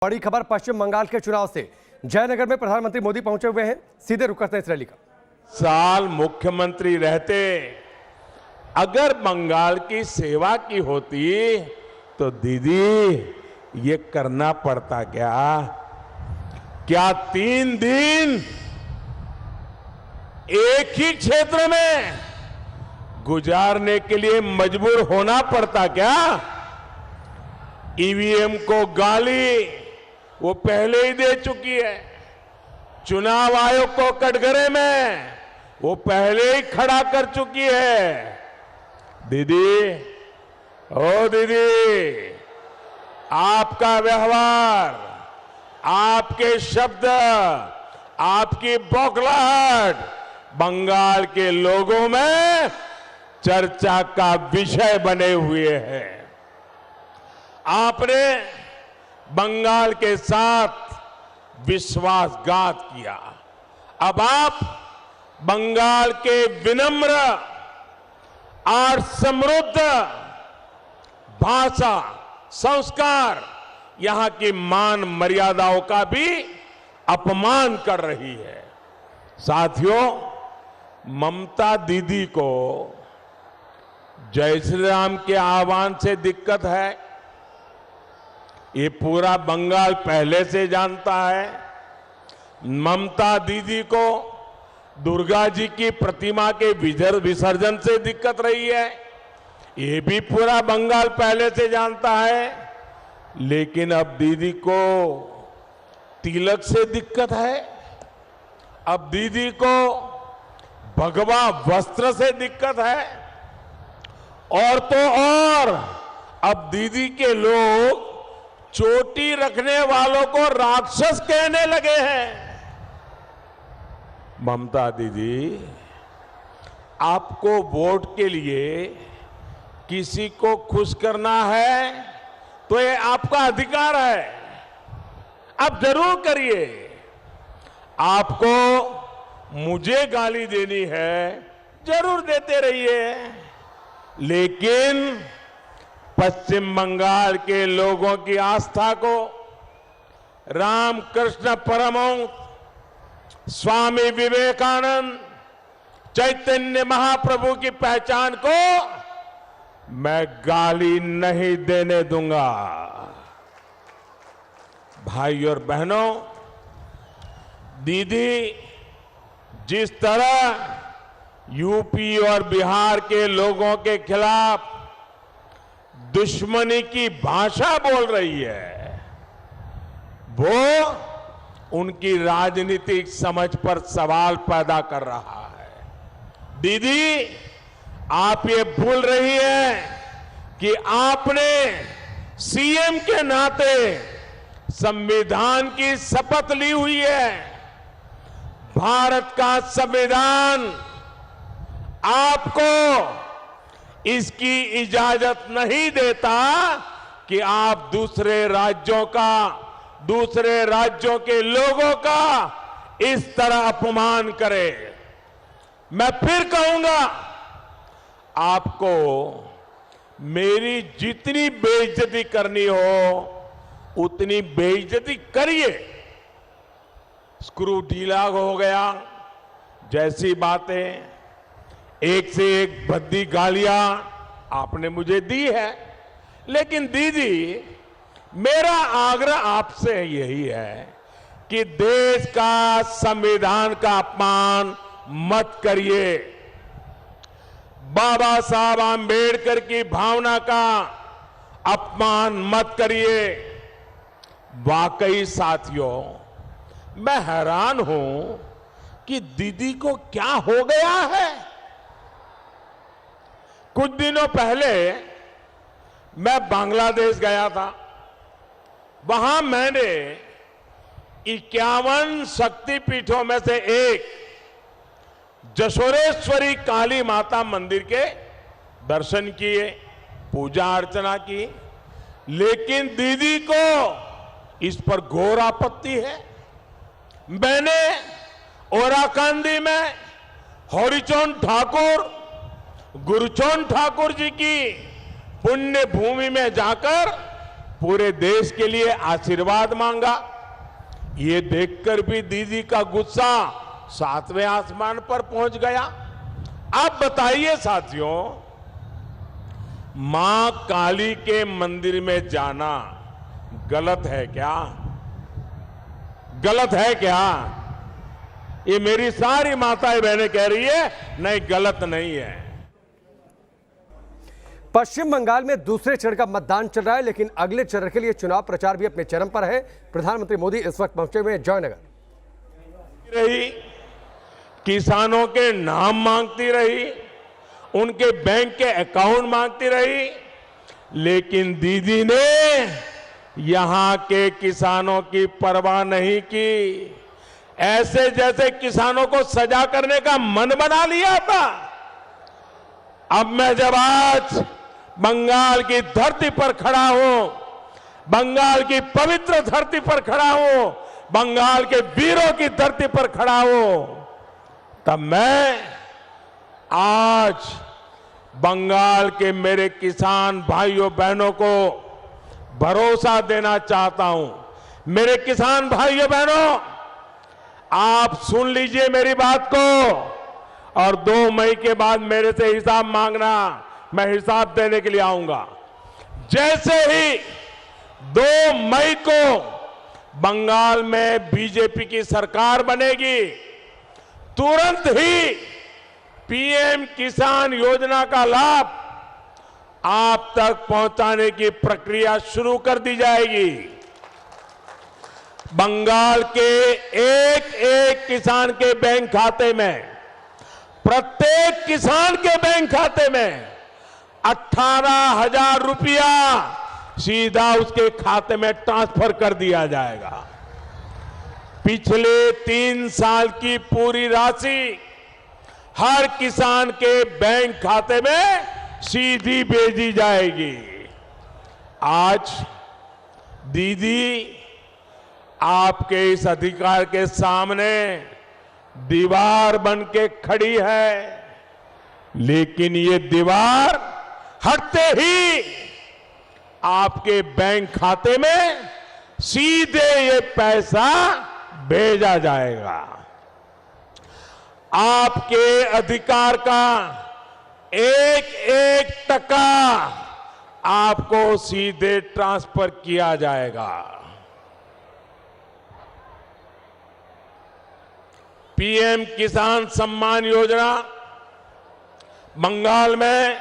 बड़ी खबर पश्चिम बंगाल के चुनाव से। जयनगर में प्रधानमंत्री मोदी पहुंचे हुए हैं, सीधे रुख करते हैं इस रैली का। साल मुख्यमंत्री रहते अगर बंगाल की सेवा की होती तो दीदी ये करना पड़ता क्या 3 दिन एक ही क्षेत्र में गुजारने के लिए मजबूर होना पड़ता क्या? ईवीएम को गाली वो पहले ही दे चुकी है, चुनाव आयोग को कटघरे में वो पहले ही खड़ा कर चुकी है। दीदी, ओ दीदी, आपका व्यवहार, आपके शब्द, आपकी बौखलाहट बंगाल के लोगों में चर्चा का विषय बने हुए हैं। आपने बंगाल के साथ विश्वासघात किया। अब आप बंगाल के विनम्र और समृद्ध भाषा, संस्कार, यहां की मान मर्यादाओं का भी अपमान कर रही है। साथियों, ममता दीदी को जय श्री राम के आह्वान से दिक्कत है, ये पूरा बंगाल पहले से जानता है। ममता दीदी को दुर्गा जी की प्रतिमा के विसर्जन से दिक्कत रही है, ये भी पूरा बंगाल पहले से जानता है। लेकिन अब दीदी को तिलक से दिक्कत है, अब दीदी को भगवा वस्त्र से दिक्कत है, और तो और अब दीदी के लोग चोटी रखने वालों को राक्षस कहने लगे हैं। ममता दीदी, आपको वोट के लिए किसी को खुश करना है तो ये आपका अधिकार है, आप जरूर करिए। आपको मुझे गाली देनी है, जरूर देते रहिए, लेकिन पश्चिम बंगाल के लोगों की आस्था को, रामकृष्ण परमहंस, स्वामी विवेकानंद, चैतन्य महाप्रभु की पहचान को मैं गाली नहीं देने दूंगा। भाई और बहनों, दीदी जिस तरह यूपी और बिहार के लोगों के खिलाफ दुश्मनी की भाषा बोल रही है, वो उनकी राजनीतिक समझ पर सवाल पैदा कर रहा है। दीदी, आप ये भूल रही हैं कि आपने सीएम के नाते संविधान की शपथ ली हुई है। भारत का संविधान आपको इसकी इजाजत नहीं देता कि आप दूसरे राज्यों के लोगों का इस तरह अपमान करें। मैं फिर कहूंगा, आपको मेरी जितनी बेइज्जती करनी हो उतनी बेइज्जती करिए। स्क्रू ढीला हो गया जैसी बातें, एक से एक भद्दी गालियां आपने मुझे दी है, लेकिन दीदी, मेरा आग्रह आपसे यही है कि देश का संविधान का अपमान मत करिए। बाबा साहब आंबेडकर की भावना का अपमान मत करिए। वाकई साथियों, मैं हैरान हूं कि दीदी को क्या हो गया है। कुछ दिनों पहले मैं बांग्लादेश गया था, वहां मैंने 51 शक्तिपीठों में से एक जशोरेश्वरी काली माता मंदिर के दर्शन किए, पूजा अर्चना की, लेकिन दीदी को इस पर घोर आपत्ति है। मैंने ओराकांदी में हरिचरण ठाकुर, गुरुचरण ठाकुर जी की पुण्य भूमि में जाकर पूरे देश के लिए आशीर्वाद मांगा। ये देखकर भी दीदी का गुस्सा 7वें आसमान पर पहुंच गया। अब बताइए साथियों, मां काली के मंदिर में जाना गलत है क्या? गलत है क्या? ये मेरी सारी माताएं बहनें कह रही है, नहीं गलत नहीं है। पश्चिम बंगाल में दूसरे चरण का मतदान चल रहा है, लेकिन अगले चरण के लिए चुनाव प्रचार भी अपने चरम पर है। प्रधानमंत्री मोदी इस वक्त पहुंचे हुए हैं जयनगर। रही किसानों के नाम मांगती रही, उनके बैंक के अकाउंट मांगती रही, लेकिन दीदी ने यहां के किसानों की परवाह नहीं की। ऐसे जैसे किसानों को सजा करने का मन बना लिया था। अब मैं जब आज बंगाल की धरती पर खड़ा हूं, बंगाल की पवित्र धरती पर खड़ा हूं, बंगाल के वीरों की धरती पर खड़ा हूं, तब मैं आज बंगाल के मेरे किसान भाइयों बहनों को भरोसा देना चाहता हूं। मेरे किसान भाइयों बहनों, आप सुन लीजिए मेरी बात को, और 2 मई के बाद मेरे से हिसाब मांगना, मैं हिसाब देने के लिए आऊंगा। जैसे ही 2 मई को बंगाल में बीजेपी की सरकार बनेगी, तुरंत ही पीएम किसान योजना का लाभ आप तक पहुंचाने की प्रक्रिया शुरू कर दी जाएगी। बंगाल के एक एक किसान के बैंक खाते में, प्रत्येक किसान के बैंक खाते में 18,000 रुपया सीधा उसके खाते में ट्रांसफर कर दिया जाएगा। पिछले 3 साल की पूरी राशि हर किसान के बैंक खाते में सीधी भेजी जाएगी। आज दीदी आपके इस अधिकार के सामने दीवार बन के खड़ी है, लेकिन ये दीवार हटते ही आपके बैंक खाते में सीधे ये पैसा भेजा जाएगा। आपके अधिकार का एक एक टका आपको सीधे ट्रांसफर किया जाएगा। पीएम किसान सम्मान योजना बंगाल में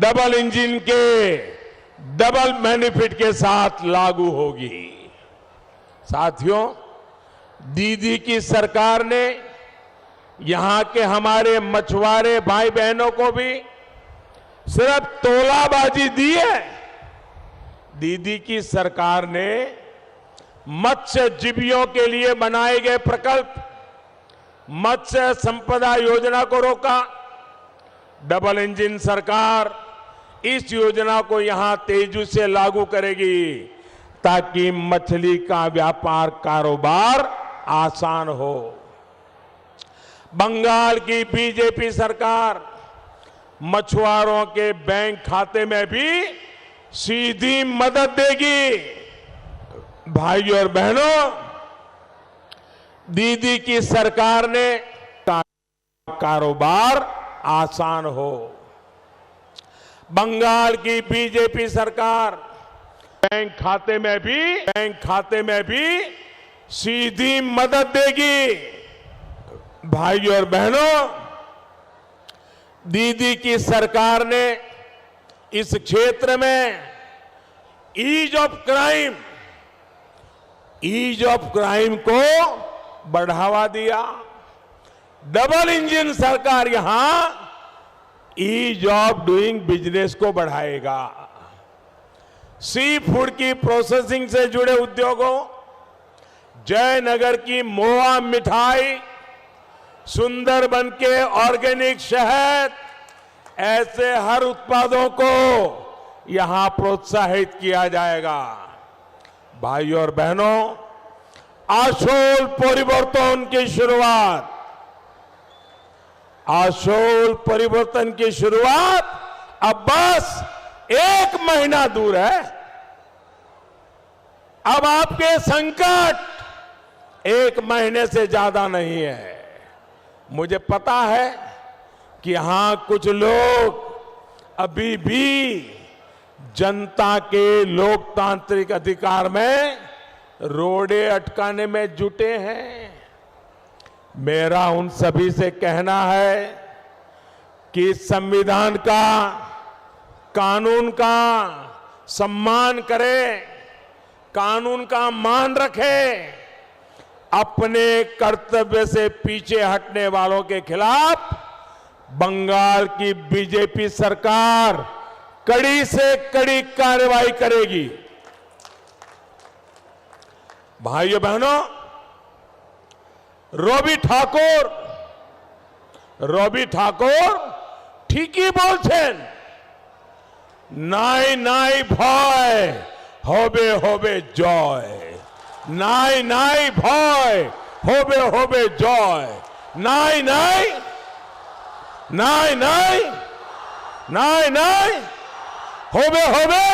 डबल इंजन के डबल बेनिफिट के साथ लागू होगी। साथियों, दीदी की सरकार ने यहां के हमारे मछुआरे भाई बहनों को भी सिर्फ तोलाबाजी दी है। दीदी की सरकार ने मत्स्यजीवियों के लिए बनाए गए प्रकल्प मत्स्य संपदा योजना को रोका। डबल इंजन सरकार इस योजना को यहां तेजी से लागू करेगी ताकि मछली का व्यापार कारोबार आसान हो। बंगाल की बीजेपी सरकार मछुआरों के बैंक खाते में भी सीधी मदद देगी। भाइयों और बहनों, दीदी की सरकार ने कारोबार आसान हो। बंगाल की बीजेपी सरकार बैंक खाते में भी सीधी मदद देगी। भाइयों और बहनों, दीदी की सरकार ने इस क्षेत्र में ईज ऑफ क्राइम को बढ़ावा दिया। डबल इंजन सरकार यहां ईज ऑफ डूइंग बिजनेस को बढ़ाएगा। सी फूड की प्रोसेसिंग से जुड़े उद्योगों, जयनगर की मोआ मिठाई, सुंदरबन के ऑर्गेनिक शहद, ऐसे हर उत्पादों को यहां प्रोत्साहित किया जाएगा। भाइयों और बहनों, आशोल परिवर्तन की शुरुआत अब बस 1 महीना दूर है। अब आपके संकट 1 महीने से ज्यादा नहीं है। मुझे पता है कि यहां कुछ लोग अभी भी जनता के लोकतांत्रिक अधिकार में रोड़े अटकाने में जुटे हैं। मेरा उन सभी से कहना है कि संविधान का, कानून का सम्मान करें, कानून का मान रखें, अपने कर्तव्य से पीछे हटने वालों के खिलाफ बंगाल की बीजेपी सरकार कड़ी से कड़ी कार्रवाई करेगी। भाइयों बहनों, রবি ঠাকুর ঠিকই বলছেন, নাই নাই ভয়, হবে হবে জয়। নাই নাই ভয়, হবে হবে জয়। নাই নাই নাই নাই নাই নাই হবে হবে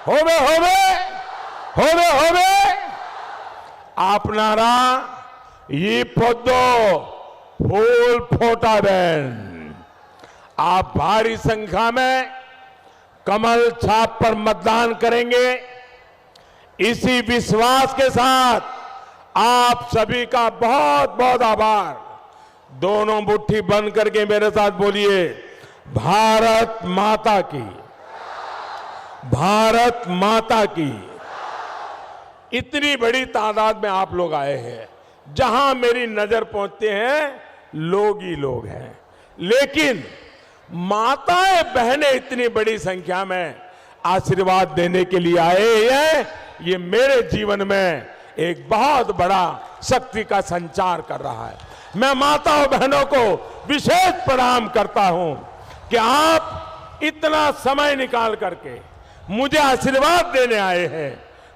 হবে হবে হবে হবে। আপনারা ये पौधो फूल फोटाबेन। आप भारी संख्या में कमल छाप पर मतदान करेंगे। इसी विश्वास के साथ आप सभी का बहुत बहुत आभार। दोनों मुट्ठी बंद करके मेरे साथ बोलिए, भारत माता की, भारत माता की। इतनी बड़ी तादाद में आप लोग आए हैं, जहां मेरी नजर पहुंचते हैं लोग ही लोग हैं, लेकिन माताएं बहनें इतनी बड़ी संख्या में आशीर्वाद देने के लिए आए हैं। ये मेरे जीवन में एक बहुत बड़ा शक्ति का संचार कर रहा है। मैं माताओं बहनों को विशेष प्रणाम करता हूं कि आप इतना समय निकाल करके मुझे आशीर्वाद देने आए हैं।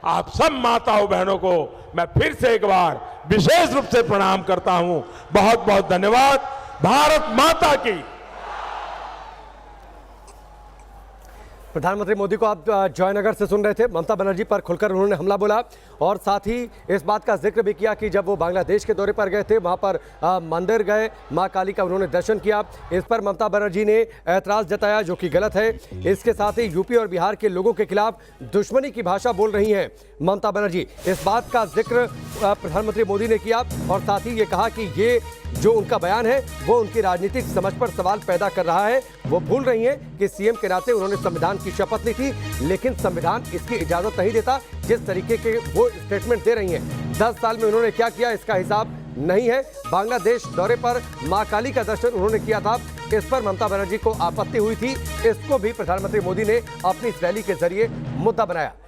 आप सब माताओं बहनों को मैं फिर से एक बार विशेष रूप से प्रणाम करता हूं। बहुत बहुत धन्यवाद। भारत माता की। प्रधानमंत्री मोदी को आप जयनगर से सुन रहे थे। ममता बनर्जी पर खुलकर उन्होंने हमला बोला और साथ ही इस बात का जिक्र भी किया कि जब वो बांग्लादेश के दौरे पर गए थे, वहां पर मंदिर गए, मां काली का उन्होंने दर्शन किया। इस पर ममता बनर्जी ने ऐतराज जताया, जो कि गलत है। इसके साथ ही यूपी और बिहार के लोगों के खिलाफ दुश्मनी की भाषा बोल रही हैं ममता बनर्जी। इस बात का जिक्र प्रधानमंत्री मोदी ने किया और साथ ही ये कहा कि ये जो उनका बयान है वो उनकी राजनीतिक समझ पर सवाल पैदा कर रहा है। वो भूल रही हैं कि सीएम के नाते उन्होंने संविधान की शपथ ली थी, लेकिन संविधान इसकी इजाजत नहीं देता। जिस तरीके के वो स्टेटमेंट दे रही हैं, 10 साल में उन्होंने क्या किया इसका हिसाब नहीं है। बांग्लादेश दौरे पर मां काली का दर्शन उन्होंने किया था, इस पर ममता बनर्जी को आपत्ति हुई थी। इसको भी प्रधानमंत्री मोदी ने अपनी इस रैली के जरिए मुद्दा बनाया।